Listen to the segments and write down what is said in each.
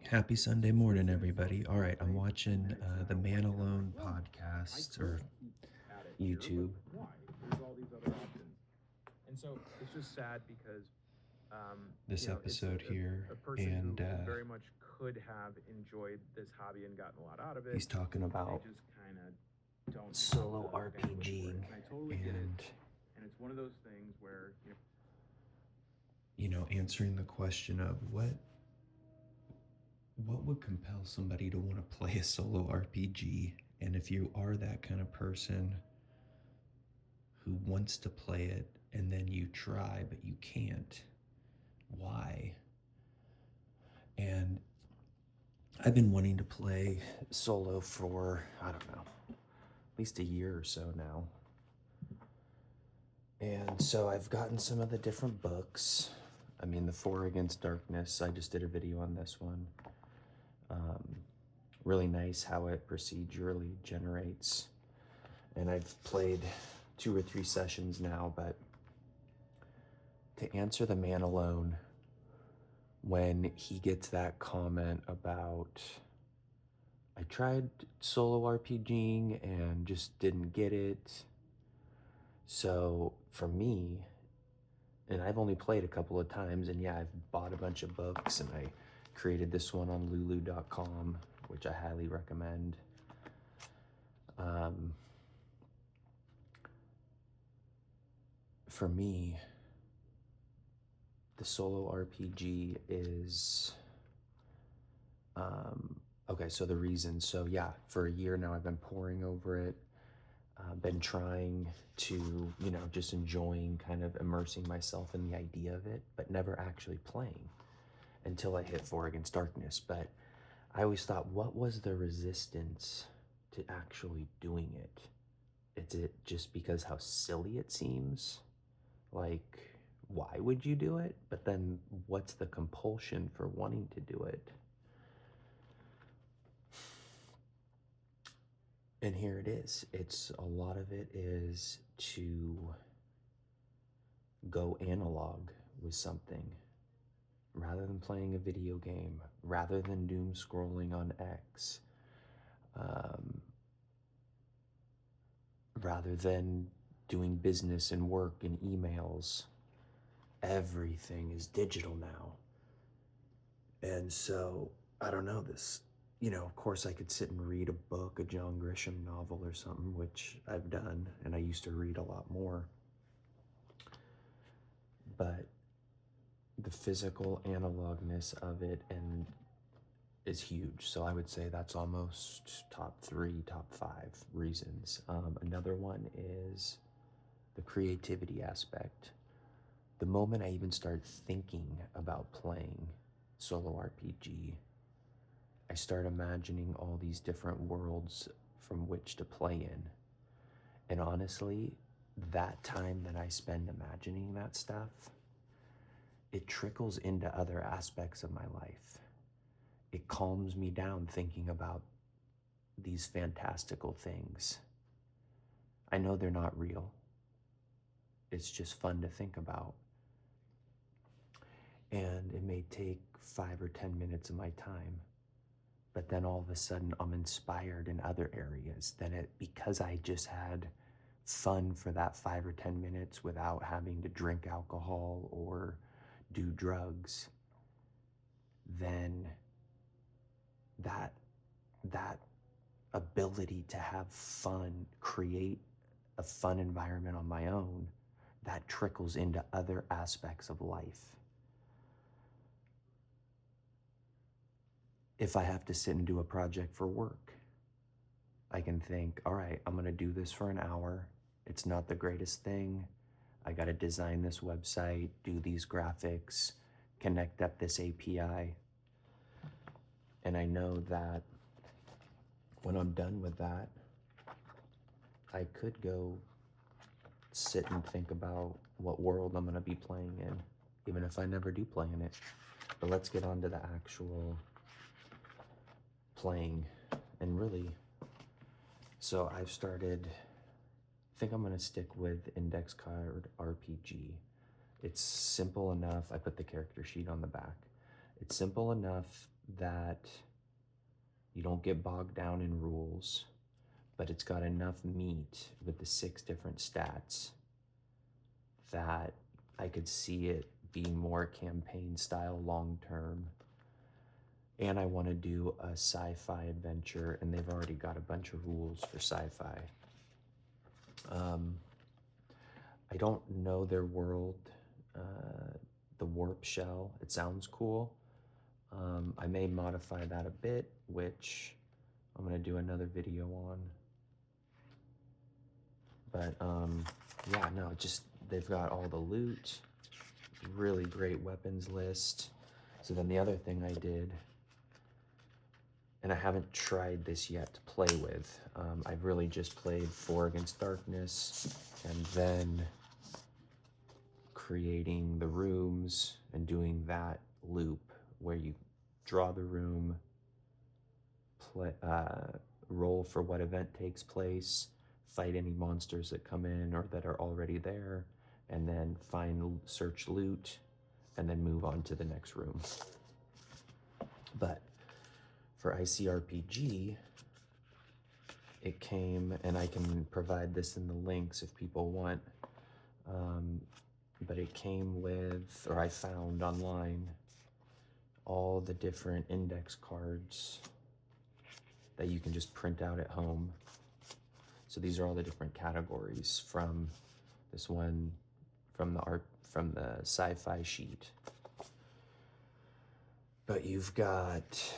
Happy Sunday morning, everybody. All right, I'm watching the Man Alone podcast or YouTube. And so it's just sad because This episode here, a person and who very much could have enjoyed this hobby and gotten a lot out of it. he's talking about They just kind of don't solo have the bandwidth for it. RPGing, And I totally get and it. And it's one of those things where answering the question of what would compel somebody to want to play a solo RPG, and if you are that kind of person who wants to play it and then you try but you can't, why? And I've been wanting to play solo for, I don't know, at least a year or so now. And so I've gotten some of the different books. I mean, The Four Against Darkness, I just did a video on this one. Really nice how it procedurally generates. And I've played 2 or 3 sessions now, but to answer the Man Alone, when he gets that comment about, I tried solo RPGing and just didn't get it. So for me, and I've only played a couple of times, and yeah, I've bought a bunch of books, and I created this one on lulu.com, which I highly recommend. For me, the solo RPG is, okay, so the reason. So yeah, for a year now, I've been poring over it. Been trying to, just enjoying, kind of immersing myself in the idea of it, but never actually playing until I hit Four Against Darkness. But I always thought, what was the resistance to actually doing it? Is it just because how silly it seems? Like, why would you do it? But then what's the compulsion for wanting to do it? And here it is. A lot of it is to go analog with something rather than playing a video game, rather than doom scrolling on X, rather than doing business and work and emails. Everything is digital now. And so, I don't know, this, of course I could sit and read a book, a John Grisham novel or something, which I've done, and I used to read a lot more. But the physical analogness of it and is huge. So I would say that's almost top 3, top 5 reasons. Another one is the creativity aspect. The moment I even start thinking about playing solo RPG, I start imagining all these different worlds from which to play in. And honestly, that time that I spend imagining that stuff, it trickles into other aspects of my life. It calms me down thinking about these fantastical things. I know they're not real. It's just fun to think about. And it may take 5 or 10 minutes of my time, but then all of a sudden I'm inspired in other areas. Because I just had fun for that 5 or 10 minutes without having to drink alcohol or do drugs, then that ability to have fun, create a fun environment on my own, that trickles into other aspects of life. If I have to sit and do a project for work, I can think, all right, I'm gonna do this for an hour. It's not the greatest thing. I gotta design this website, do these graphics, connect up this API. And I know that when I'm done with that, I could go sit and think about what world I'm gonna be playing in, even if I never do play in it. But let's get on to the actual playing. And really, so I've started, I think I'm gonna stick with Index Card RPG. It's simple enough. I put the character sheet on the back. It's simple enough that you don't get bogged down in rules, but it's got enough meat with the 6 different stats that I could see it being more campaign style long term. And I want to do a sci-fi adventure, and they've already got a bunch of rules for sci-fi. I don't know their world, the warp shell. It sounds cool. I may modify that a bit, which I'm gonna do another video on. But yeah, no, just they've got all the loot, really great weapons list. So then the other thing I did, and I haven't tried this yet to play with, I've really just played 4 Against Darkness, and then creating the rooms and doing that loop where you draw the room, roll for what event takes place, fight any monsters that come in or that are already there, and then search loot, and then move on to the next room. But for ICRPG, it came, and I can provide this in the links if people want, but it came with, or I found online, all the different index cards that you can just print out at home. So these are all the different categories from this one, from the sci-fi sheet. But you've got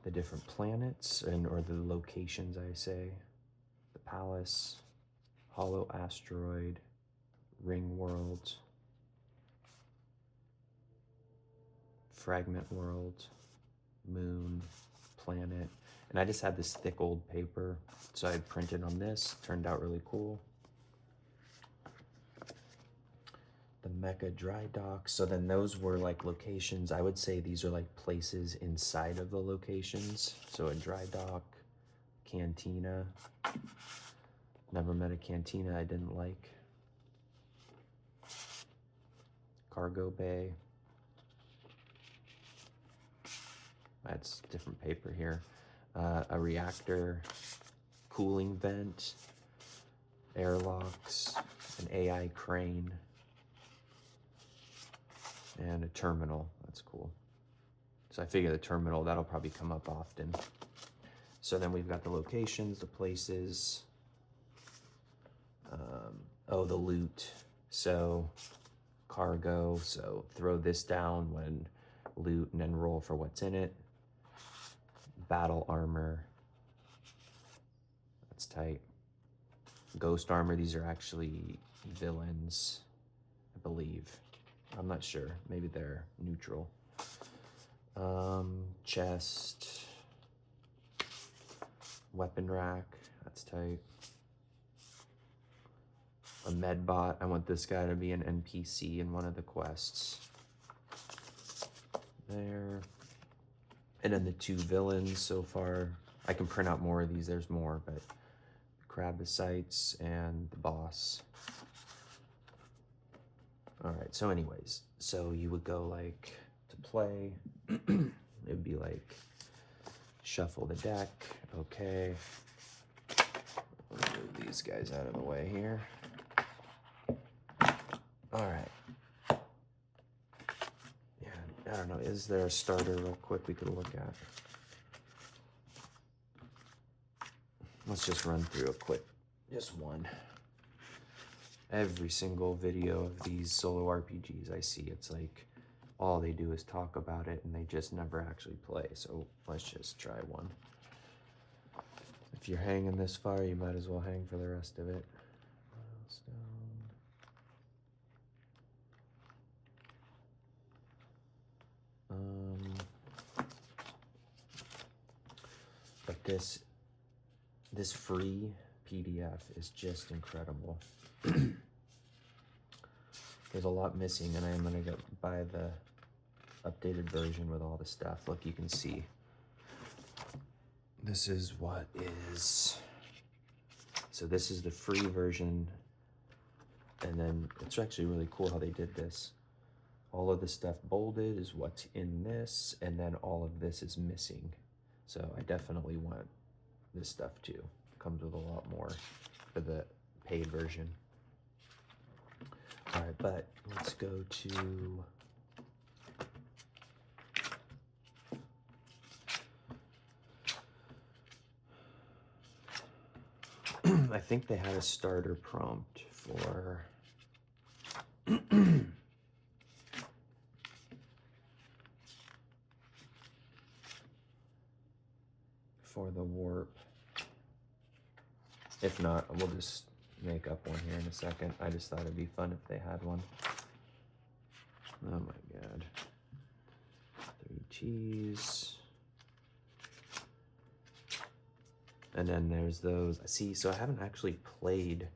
the different planets, or the locations, I say. The Palace, Hollow Asteroid, Ring World, Fragment World, Moon, Planet. And I just had this thick old paper, so I printed on this. Turned out really cool. The Mecha Dry Dock. So then those were like locations. I would say these are like places inside of the locations. So a dry dock, cantina. Never met a cantina I didn't like. Cargo bay. That's different paper here. A reactor, cooling vent, airlocks, an AI crane, and a terminal. That's cool. So I figure the terminal, that'll probably come up often. So then we've got the locations, the places, the loot. So cargo, so throw this down when loot and then roll for what's in it. Battle armor, that's tight. Ghost armor, these are actually villains, I believe. I'm not sure, maybe they're neutral. Chest, weapon rack, that's tight. A med bot, I want this guy to be an NPC in one of the quests. There. And then the 2 villains so far. I can print out more of these, there's more, but Crabicites and the boss. All right, so anyways, so you would go like to play, it would be like shuffle the deck, okay. Let's move these guys out of the way here. All right. Yeah, I don't know, is there a starter real quick we could look at? Let's just run through a quick, just one. Every single video of these solo RPGs I see, it's like all they do is talk about it and they just never actually play. So let's just try one. If you're hanging this far, you might as well hang for the rest of it. But this free PDF is just incredible. There's a lot missing, and I'm gonna buy the updated version with all the stuff. Look, you can see. This is what is. So this is the free version, and then it's actually really cool how they did this. all of the stuff bolded is what's in this, and then all of this is missing. So I definitely want this stuff too. Comes with a lot more for the paid version. All right, but let's go to I think they had a starter prompt for for the warp. If not, we'll just make up one here in a second. I just thought it'd be fun if they had one. Oh my god. 3 cheese. And then there's those. See, so I haven't actually played.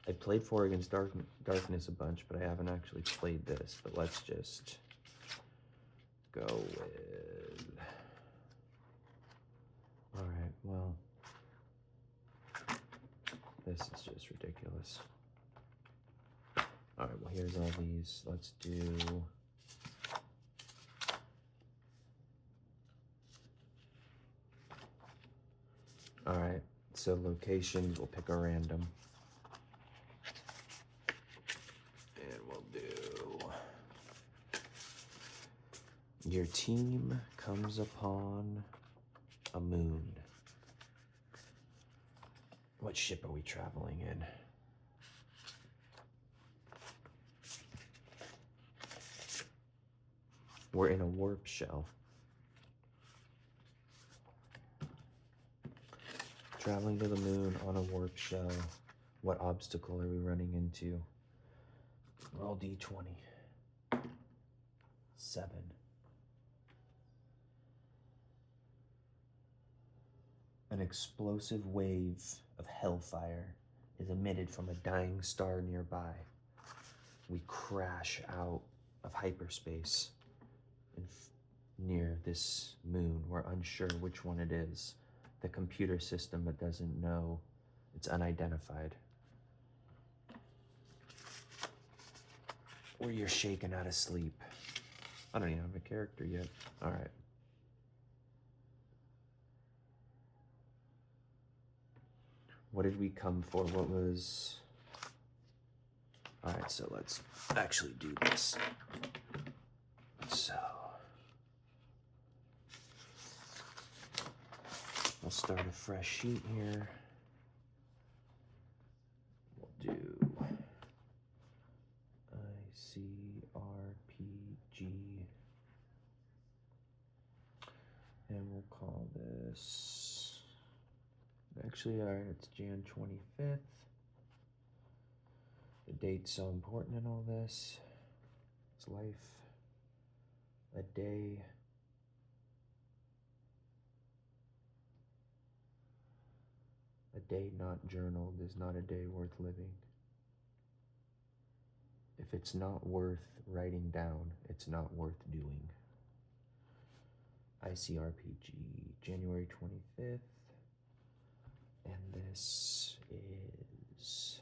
I played 4 Against Darkness a bunch, but I haven't actually played this. But let's just go with. Alright, well. This is just ridiculous. Alright, well, here's all these. Let's do. Alright, so locations, we'll pick a random. And we'll do. Your team comes upon a moon. What ship are we traveling in? We're in a warp shell. Traveling to the moon on a warp shell. What obstacle are we running into? Roll d20. 7. An explosive wave of hellfire is emitted from a dying star nearby. We crash out of hyperspace near this moon. We're unsure which one it is. The computer system that doesn't know, it's unidentified. Or you're shaken out of sleep. I don't even have a character yet. All right. What did we come for? What was... All right, so let's actually do this. So... I'll start a fresh sheet here. We'll do ICRPG. And we'll call this, actually, all right, it's Jan 25th. The date's so important in all this. It's life, a day. A day not journaled is not a day worth living. If it's not worth writing down, it's not worth doing. ICRPG, January 25th. And this is...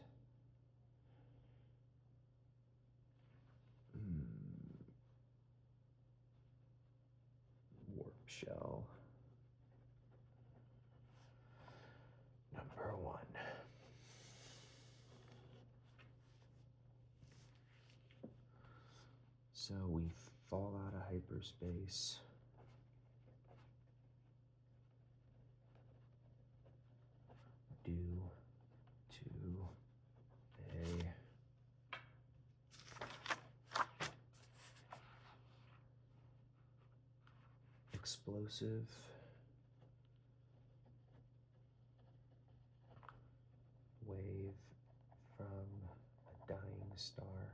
Warp Shell. Number 1. So we fall out of hyperspace. Due to a explosive wave from a dying star.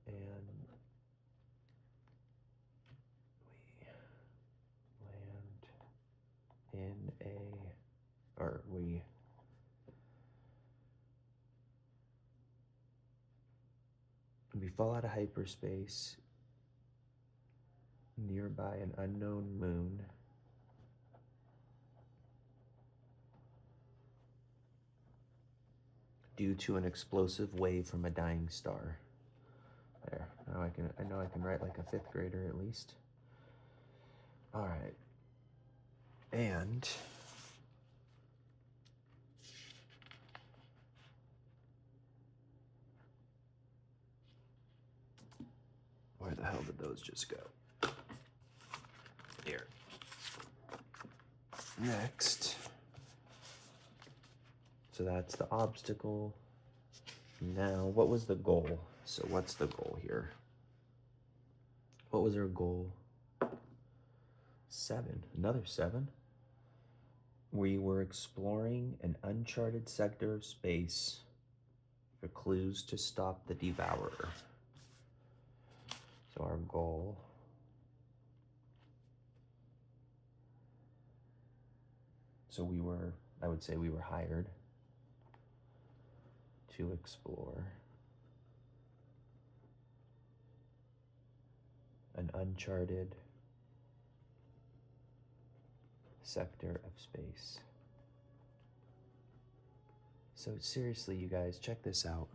And we land in a, or we fall out of hyperspace nearby an unknown moon. due to an explosive wave from a dying star. There. Now I know I can write like a fifth grader at least. All right. And where the hell did those just go? Here. Next. So that's the obstacle. Now, what was the goal? So what's the goal here? What was our goal? 7. Another 7. We were exploring an uncharted sector of space for clues to stop the devourer. So our goal I would say we were hired to explore an uncharted sector of space. So seriously, you guys, check this out.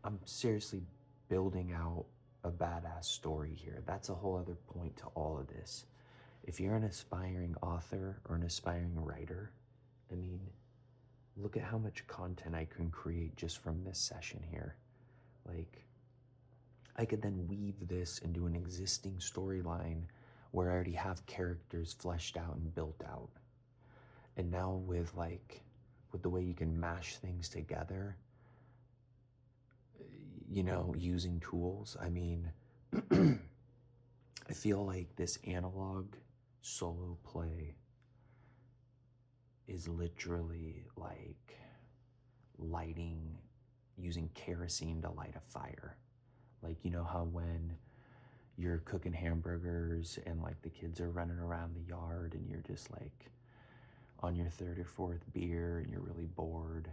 I'm seriously building out a badass story here. That's a whole other point to all of this. If you're an aspiring author or an aspiring writer, I mean, look at how much content I can create just from this session here. Like, I could then weave this into an existing storyline where I already have characters fleshed out and built out. And now with the way you can mash things together, you know, using tools, I mean, I feel like this analog solo play is literally like using kerosene to light a fire. Like, you know how when you're cooking hamburgers and like the kids are running around the yard and you're just like on your third or fourth beer and you're really bored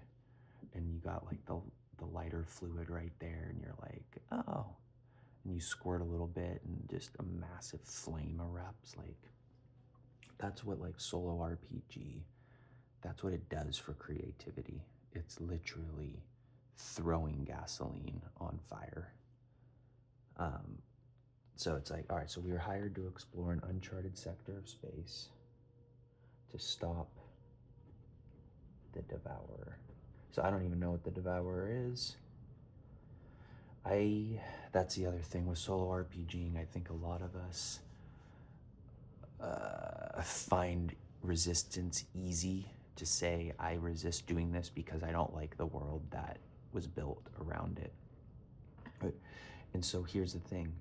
and you got like the lighter fluid right there and you're like, oh, and you squirt a little bit and just a massive flame erupts. Like, that's what like solo RPG, that's what it does for creativity. It's literally throwing gasoline on fire. So it's like, all right, so we were hired to explore an uncharted sector of space to stop the devourer. So I don't even know what the devourer is. That's the other thing with solo RPGing. I think a lot of us find resistance easy to say, I resist doing this because I don't like the world that was built around it. And so here's the thing.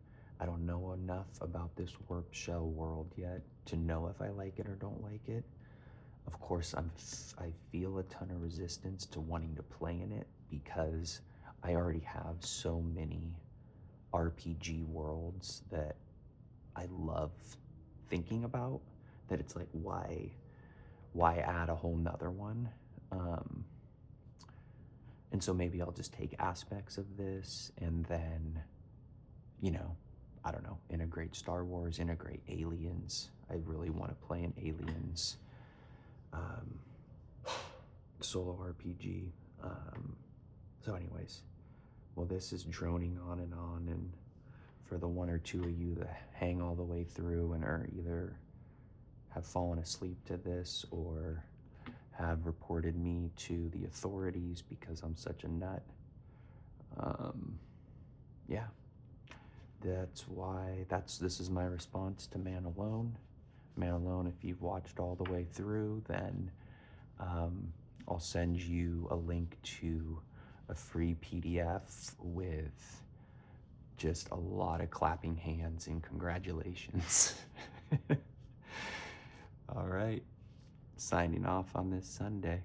I don't know enough about this warp shell world yet to know if I like it or don't like it. Of course, I feel a ton of resistance to wanting to play in it because I already have so many RPG worlds that I love thinking about that it's like, why add a whole nother one? And so maybe I'll just take aspects of this and then, you know, I don't know, integrate Star Wars, integrate Aliens. I really want to play an Aliens solo RPG. So anyways, well, this is droning on, and for the 1 or 2 of you that hang all the way through and are either have fallen asleep to this or have reported me to the authorities because I'm such a nut, yeah, this is my response to Man Alone. Man Alone, if you've watched all the way through, then I'll send you a link to a free PDF with just a lot of clapping hands and congratulations. All right, signing off on this Sunday.